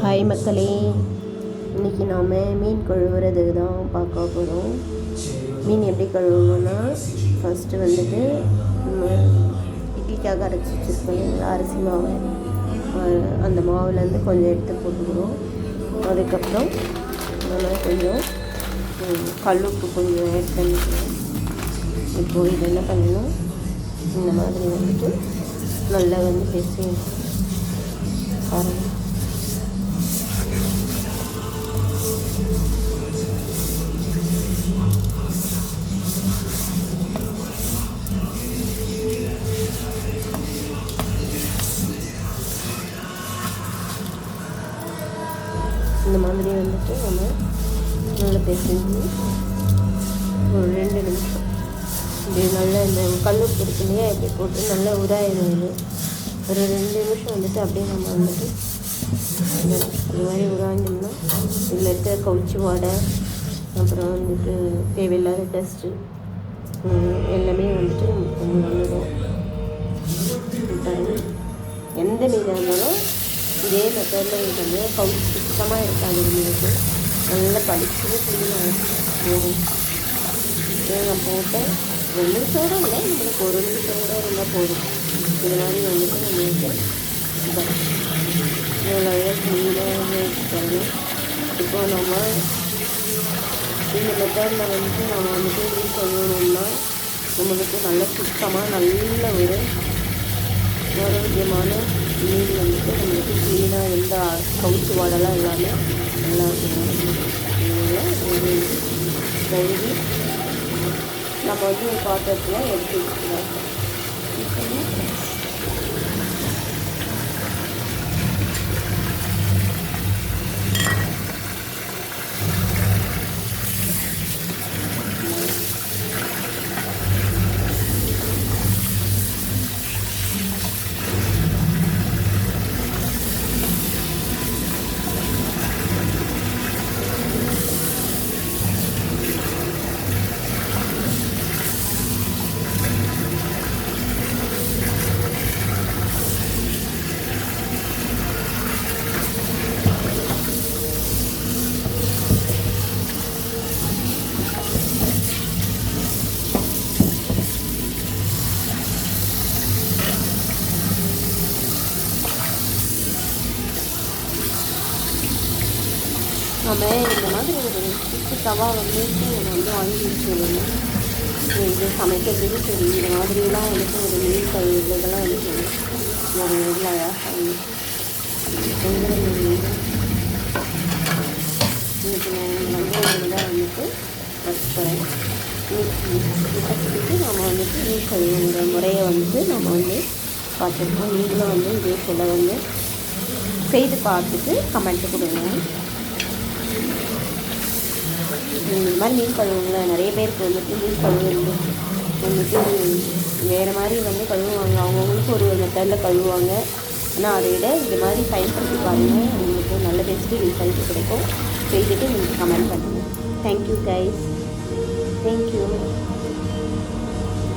Hi மக்களே, இன்றைக்கி நாம் மீன் கழுவுறது தான் பார்க்க போகிறோம். மீன் எப்படி கழுவணும்னா, ஃபஸ்ட்டு வந்துட்டு இட்லிக்காக அரைச்சி வச்சுருக்கோம் அரிசி மாவு, அந்த மாவுலேருந்து கொஞ்சம் எடுத்து போட்டுக்கிறோம். அதுக்கப்புறம் நம்ம கொஞ்சம் கல்லுப்பு கொஞ்சம் ஆட் பண்ணிக்கிறோம். இப்போது இது என்ன பண்ணணும், இந்த மாதிரி வந்துட்டு நல்லா வந்து பேசி பாருங்கள். இந்த மாதிரி வந்துட்டு நம்ம நல்லா பேசிஞ்சு ஒரு 2 நிமிஷம் இப்படி நல்லா இந்த கல்லுப்பு இருக்கு இல்லையா, இப்படி போட்டு நல்லா உராயிடும். ஒரு 2 நிமிஷம் வந்துட்டு அப்படியே நம்ம வந்துட்டு இந்த மாதிரி உராய்ந்தோம்னா இதில் இருக்க கவுச்சி வாடை, அப்புறம் வந்துட்டு தேவையில்லாத டஸ்ட்டு எல்லாமே வந்துட்டு கொஞ்சம் வந்துடும். எந்த மீனாக இருந்தாலும் இதே மெத்தடில் வந்து கவுச்சி சுத்தமாக இருக்காது. மீனுக்கு நல்லா படிச்சுட்டு க்ளீனாக தேங்காய் போட்டு 2 நிமிஷம் இல்லை, நம்மளுக்கு 1 நிமிஷம் கூட இருந்தால் போதும். இது மாதிரி வந்துட்டு நம்மளுக்கு இவ்வளோ க்ளீனாக வச்சுக்கணும். இப்போ நம்ம இந்த மெத்தடில் வந்துட்டு நம்ம வந்துட்டு மீன் சொல்லணும்னா நம்மளுக்கு நல்ல சுத்தமாக நல்ல ஒரு ஆரோக்கியமான மீன் வந்துட்டு நம்மளுக்கு க்ளீனாக எந்த கவுச்சி வாடெல்லாம் எல்லாமே நல்லா இருக்கணும். ஒரு கழுவி நம்ம வந்து ஒரு பாத்திரத்தில் எடுத்து வச்சுக்கலாம். நம்ம இந்த மாதிரி ஒரு தவா வந்து நம்ம வந்து வாங்கி வச்சுக்கணும். இது சமைக்கிறதுக்கு சரி, இந்த மாதிரிலாம் வந்துட்டு ஒரு மீன் கழுவு இதெல்லாம் வந்துட்டு ஒரு இதில் அழகாக இன்னைக்கு நான் தான் வந்துட்டு வச்சுக்கிறேன். வச்சுக்கிட்டு நம்ம வந்துட்டு மீன் கழுவுங்கிற முறையை வந்துட்டு நம்ம வந்து பார்த்துருக்கோம். நீங்களும் வந்து இதே போல் வந்து செய்து பார்த்துட்டு கமெண்ட்டு கொடுங்க. இந்த மாதிரி மீன் கழுவுங்கள நிறைய பேருக்கு வந்துட்டு மீன் கழுவுறது வந்துட்டு வேறு மாதிரி வந்து கழுவுவாங்க. அவங்கவுங்களுக்கு ஒரு மெத்தடில் கழுவுவாங்க. ஆனால் அதை விட இந்த மாதிரி பயன்படுத்தி பாருங்கள், உங்களுக்கு நல்ல பெஸ்ட்டு ரிசல்ட் கிடைக்கும். செய்துட்டு நீங்கள் கமெண்ட் பண்ணுங்கள். Thank you guys, thank you.